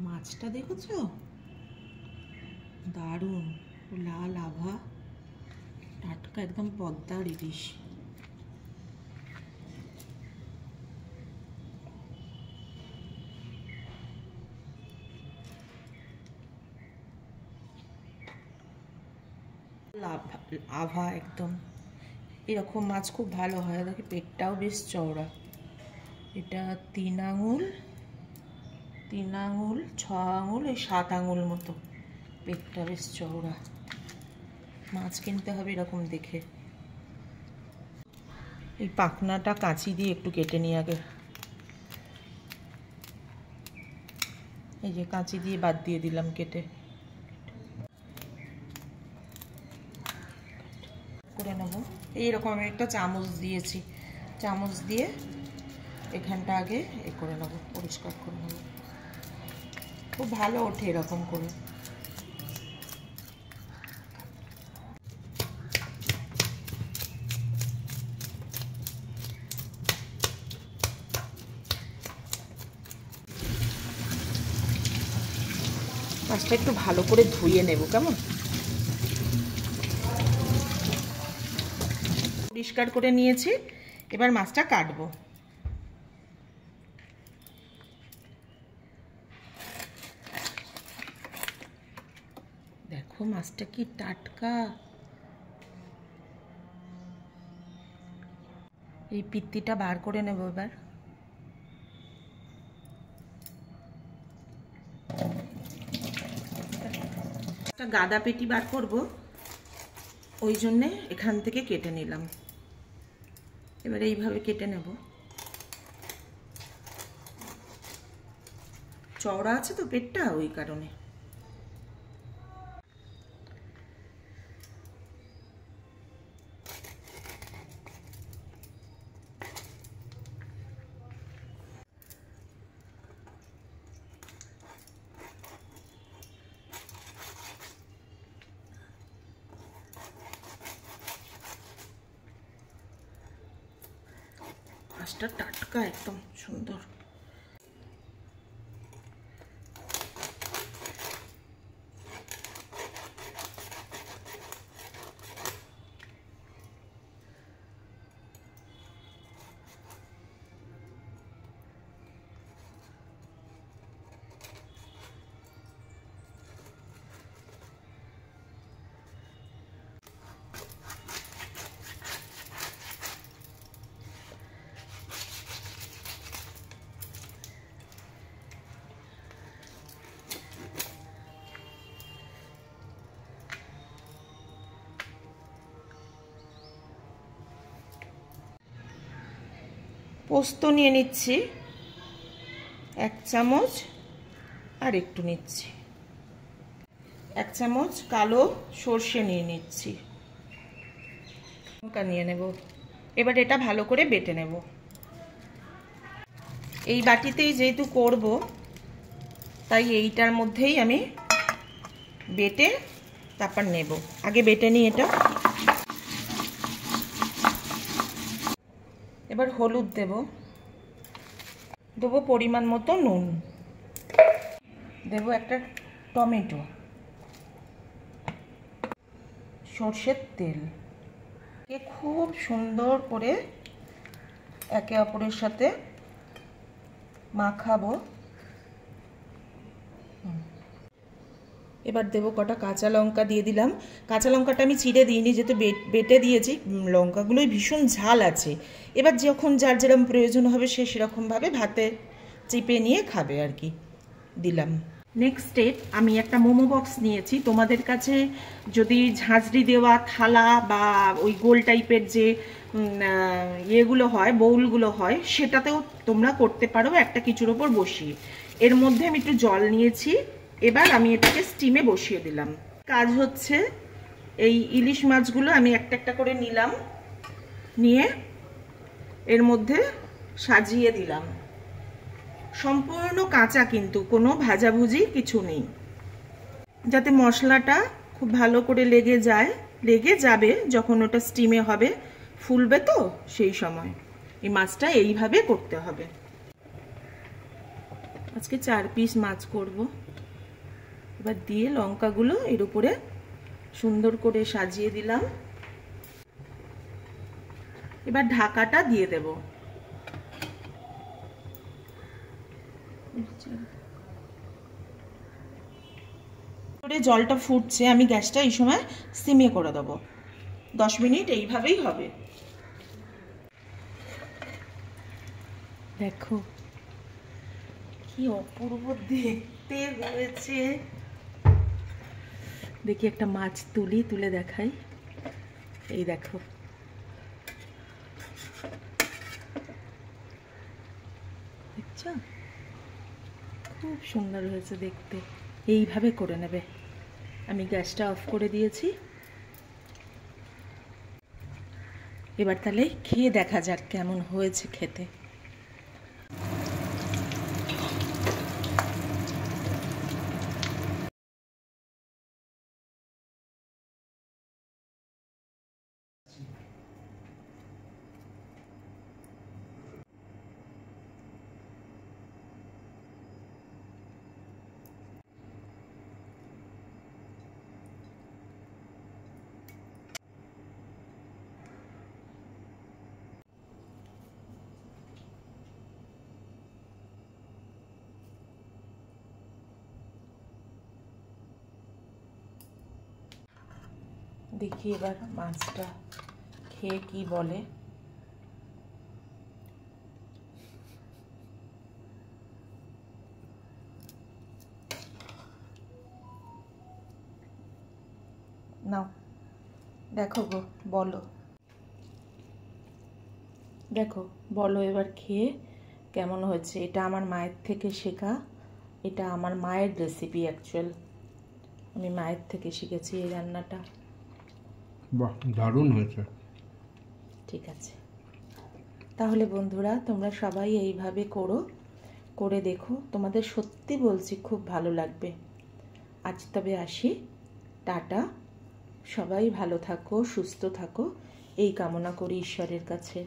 মাছটা দেখেছো, দারুণ, লাল আভা, টাটকা একদম পদ্মার ইলিশ। আভা একদম, এরকম মাছ খুব ভালো হয়। দেখি পেটটাও বেশ চওড়া। এটা 3 আঙুল 6 আঙুল, এই 7 আঙুল মতো, পেটটা বেশ চওড়া। মাছ কিনতে হবে এরকম দেখে। এই পাখনাটা কাঁচি দিয়ে একটু কেটে নিই আগে। এই যে কাঁচি দিয়ে বাদ দিয়ে দিলাম কেটে। করে নেব। এইরকম আমি একটা চামচ দিয়েছি, চামচ দিয়ে এখানটা আগে করে নেব, পরিষ্কার করে নেব। খুব ভালো ওঠে এরকম করে। মাছটা একটু ভালো করে ধুয়ে নেব, কেমন? পরিষ্কার করে নিয়েছি, এবার মাছটা কাটবো। দেখো মাছটা কি টাটকা। এই পিত্তিটা বার করে নেব এবার। একটা গাদা পেটি বার করব, ওই জন্যে এখান থেকে কেটে নিলাম। এবার এইভাবে কেটে নেব। চওড়া আছে তো পেটটা, ওই কারণে। মাছটা টাটকা একদম সুন্দর। পোস্ত নিয়ে নিচ্ছি 1 চামচ, আর একটু নিচ্ছি 1 চামচ কালো সর্ষে নিয়ে নিচ্ছি, লঙ্কা নিয়ে নেব। এবার এটা ভালো করে বেটে নেব। এই বাটিতেই যেহেতু করব, তাই এইটার মধ্যেই আমি বেটে তারপর নেব। আগে বেটে নিই এটা। এবার হলুদ দেবো পরিমাণ মতো নুন, দেবো একটা টমেটো, সর্ষের তেল, খুব সুন্দর করে একে অপরের সাথে মাখাবো। এবার দেবো কটা কাঁচা লঙ্কা দিয়ে দিলাম। কাঁচা লঙ্কাটা আমি চিড়ে দিইনি, যেহেতু বেটে দিয়েছি। লঙ্কাগুলোই ভীষণ ঝাল আছে। এবার যখন যার যেরকম প্রয়োজন হবে সে সেরকমভাবে ভাতে চিপে নিয়ে খাবে আর কি। দিলাম। নেক্সট স্টেপ, আমি একটা মোমো বক্স নিয়েছি। তোমাদের কাছে যদি ঝাঁঝরি দেওয়া থালা বা ওই গোল টাইপের যে ইয়েগুলো হয়, বোউলগুলো হয়, সেটাতেও তোমরা করতে পারো একটা কিছুর ওপর বসিয়ে। এর মধ্যে আমি একটু জল নিয়েছি। এবার আমি এটাকে স্টিমে বসিয়ে দিলাম। কাজ হচ্ছে, এই ইলিশ মাছগুলো আমি একটা একটা করে নিলাম, নিয়ে এর মধ্যে সাজিয়ে দিলাম। সম্পূর্ণ কাঁচা, কিন্তু কোনো ভাজাভুজি কিছু নেই, যাতে মশলাটা খুব ভালো করে লেগে যাবে যখন ওটা স্টিমে হবে, ফুলবে তো সেই সময়। এই মাছটা এইভাবে করতে হবে। আজকে 4 পিস মাছ করব। এবার দিয়ে লঙ্কাগুলো এর উপরে সুন্দর করে সাজিয়ে দিলাম। এবার ঢাকাটা দিয়ে দেব। জলটা ফুটছে, আমি গ্যাসটা এই সময় সিমে করে দেব। 10 মিনিট এইভাবেই হবে। দেখো কি অপূর্ব দেখতে হয়েছে। দেখি একটা মাছ তুলে দেখাই। এই দেখো, দেখছো খুব সুন্দর হয়েছে দেখতে। এইভাবে করে নেবে। আমি গ্যাসটা অফ করে দিয়েছি। এবার তাহলে খেয়ে দেখা যাক কেমন হয়েছে খেতে। দেখি এবার মাছটা খেয়ে কি বলে। নাও দেখো গো, বলো, দেখো বলো এবার খেয়ে কেমন হয়েছে। এটা আমার মায়ের থেকে শেখা, এটা আমার মায়ের রেসিপি। অ্যাকচুয়াল আমি মায়ের থেকে শিখেছি এই রান্নাটা। বাহ, দারুণ হয়েছে। ঠিক আছে, তাহলে বন্ধুরা তোমরা সবাই এইভাবে করে দেখো, তোমাদের সত্যি বলছি খুব ভালো লাগবে। আজ তবে আসি, টাটা। সবাই ভালো থাকো, সুস্থ থাকো, এই কামনা করি ঈশ্বরের কাছে।